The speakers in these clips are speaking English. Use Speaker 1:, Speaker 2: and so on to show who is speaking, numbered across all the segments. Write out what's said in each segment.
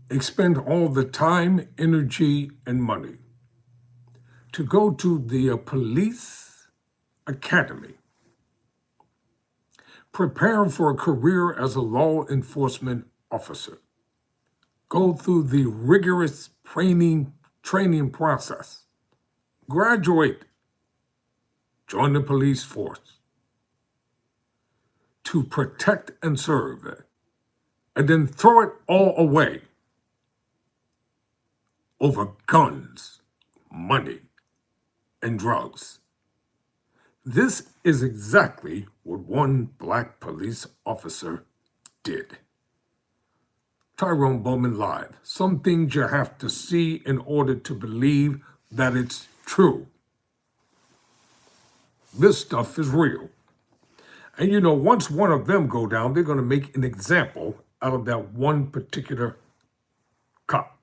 Speaker 1: expend all the time, energy, and money to go to the police academy, prepare for a career as a law enforcement officer, go through the rigorous training process, graduate, join the police force to protect and serve, and then throw it all away over guns, money, and drugs. This is exactly what one black police officer did. Tyrone Bowman Live. Some things you have to see in order to believe that it's true. This stuff is real. And you know, once one of them go down, they're going to make an example out of that one particular cop.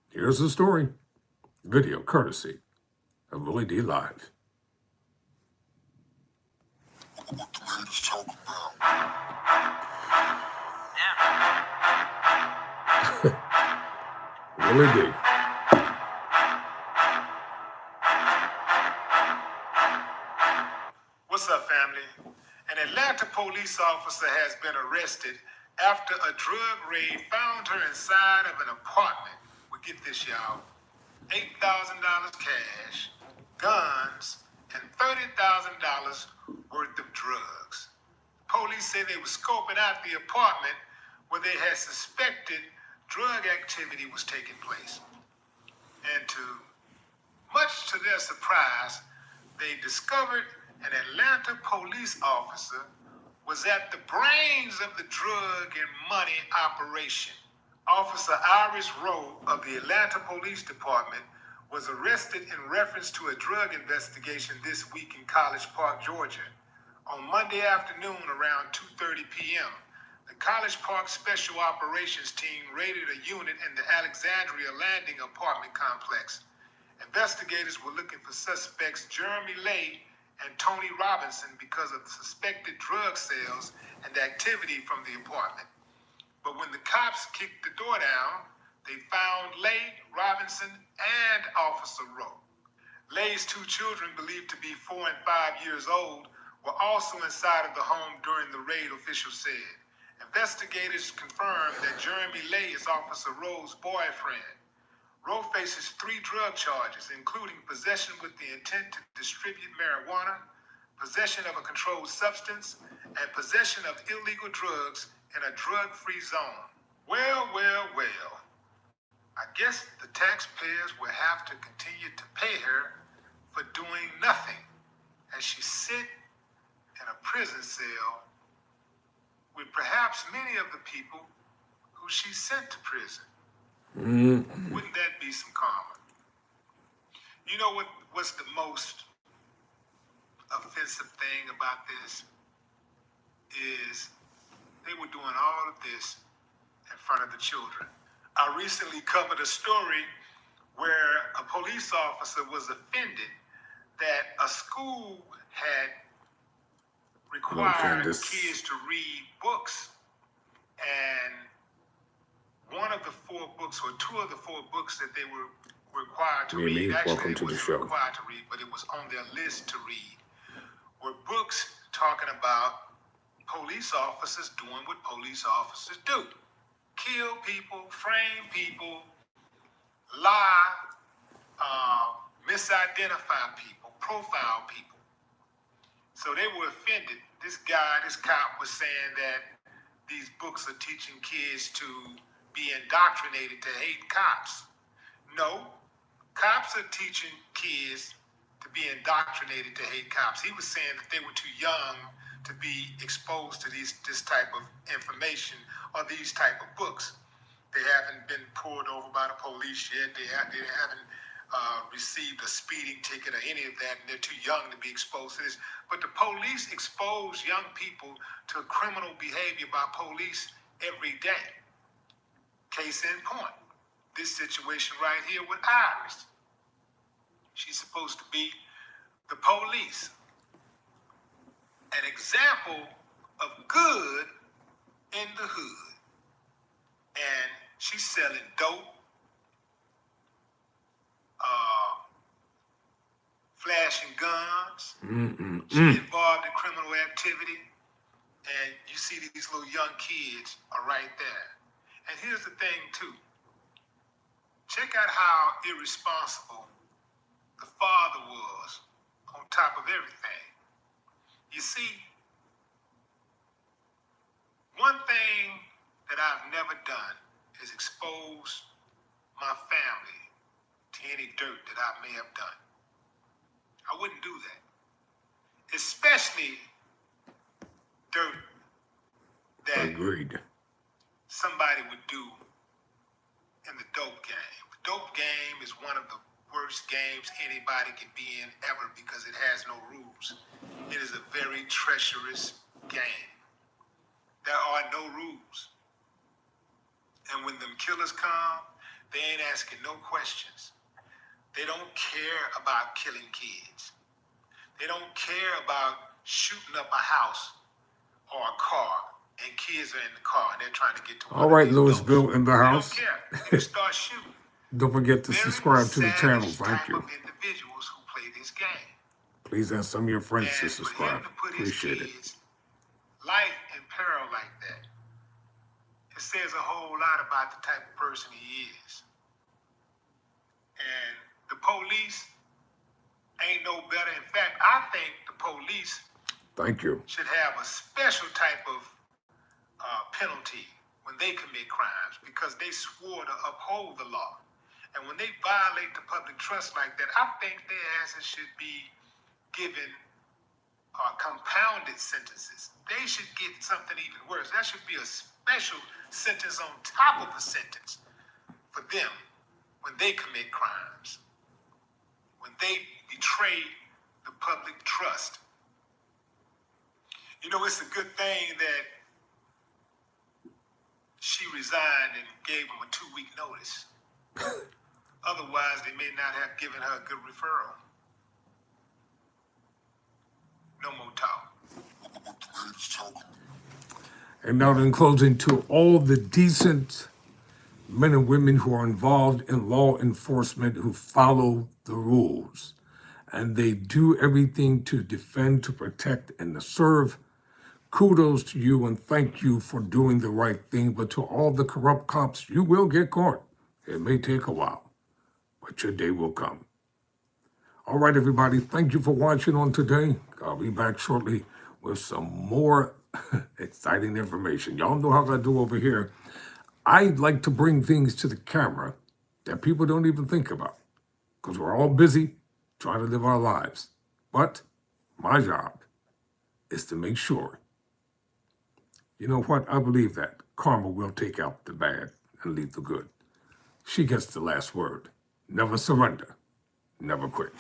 Speaker 1: Here's the story. Video courtesy of Willie D. Live.
Speaker 2: What the haters talk about.
Speaker 1: Willie D.
Speaker 3: What's up, family? An Atlanta police officer has been arrested after a drug raid found her inside of an apartment. Well, get this, y'all. $8,000 cash, guns, and $30,000 worth of drugs. Police say they were scoping out the apartment where they had suspected drug activity was taking place. And much to their surprise, they discovered an Atlanta police officer was at the brains of the drug and money operation. Officer Iris Rowe of the Atlanta Police Department was arrested in reference to a drug investigation this week in College Park, Georgia. On Monday afternoon around 2:30 p.m., the College Park Special Operations Team raided a unit in the Alexandria Landing apartment complex. Investigators were looking for suspects Jeremy Lay and Tony Robinson because of suspected drug sales and activity from the apartment. But when the cops kicked the door down, they found Lay, Robinson, and Officer Rowe. Lay's two children, believed to be 4 and 5 years old, were also inside of the home during the raid, officials said. Investigators confirmed that Jeremy Lay is Officer Rowe's boyfriend. Rowe faces 3 drug charges, including possession with the intent to distribute marijuana, possession of a controlled substance, and possession of illegal drugs in a drug-free zone. Well. I guess the taxpayers will have to continue to pay her for doing nothing as she sit in a prison cell with perhaps many of the people who she sent to prison. Wouldn't that be some karma? You know what's the most offensive thing about this is they were doing all of this in front of the children. I recently covered a story where a police officer was offended that a school had required kids to read books, and one of the 4 books, or 2 of the 4 books that they were required to read, actually it wasn't required to read, but it was on their list to read, were books talking about police officers doing what police officers do. Kill people, frame people, lie, misidentify people, profile people. So they were offended. This cop was saying that these books are teaching kids to be indoctrinated to hate cops. No, cops are teaching kids to be indoctrinated to hate cops. He was saying that they were too young to be exposed to this type of information or these type of books. They haven't been pulled over by the police yet. They haven't received a speeding ticket or any of that, and they're too young to be exposed to this. But the police expose young people to criminal behavior by police every day. Case in point, this situation right here with Iris. She's supposed to be the police. An example of good in the hood, and she's selling dope, flashing guns. She's involved in criminal activity, and you see these little young kids are right there. And here's the thing, too. Check out how irresponsible the father was on top of everything. You see, one thing that I've never done is expose my family to any dirt that I may have done. I wouldn't do that. Especially dirt that
Speaker 1: Agreed.
Speaker 3: somebody would do in the dope game. The dope game is one of the worst games anybody can be in ever because it has no rules. It is a very treacherous game. There are no rules. And when them killers come, they ain't asking no questions. They don't care about killing kids. They don't care about shooting up a house or a car, and kids are in the car and they're trying to get to one
Speaker 1: All
Speaker 3: of
Speaker 1: right,
Speaker 3: these
Speaker 1: Louisville
Speaker 3: doors.
Speaker 1: in the
Speaker 3: They
Speaker 1: house.
Speaker 3: don't care. They start shooting.
Speaker 1: Don't forget to
Speaker 3: Very
Speaker 1: subscribe to the channel.
Speaker 3: savage
Speaker 1: Thank
Speaker 3: type
Speaker 1: you.
Speaker 3: of individuals who play this game.
Speaker 1: Please ask some of your friends to
Speaker 3: And for him
Speaker 1: subscribe.
Speaker 3: to put his
Speaker 1: Appreciate it.
Speaker 3: kids' life in peril like that, it says a whole lot about the type of person he is. And the police ain't no better. In fact, I think the police
Speaker 1: Thank you.
Speaker 3: should have a special type of penalty when they commit crimes because they swore to uphold the law. And when they violate the public trust like that, I think their asses should be given compounded sentences. They should get something even worse. That should be a special sentence on top of a sentence for them when they commit crimes, when they betray the public trust. You know, it's a good thing that she resigned and gave him a 2-week notice. Otherwise, they may not have given her a good referral. No more talk.
Speaker 2: What the ladies talking?
Speaker 1: And now in closing, to all the decent men and women who are involved in law enforcement who follow the rules and they do everything to defend, to protect, and to serve, kudos to you and thank you for doing the right thing. But to all the corrupt cops, you will get caught. It may take a while, but your day will come. All right, everybody, thank you for watching on today. I'll be back shortly with some more exciting information. Y'all know how I do over here. I like to bring things to the camera that people don't even think about because we're all busy trying to live our lives. But my job is to make sure, you know what, I believe that karma will take out the bad and leave the good. She gets the last word. Never surrender, never quit.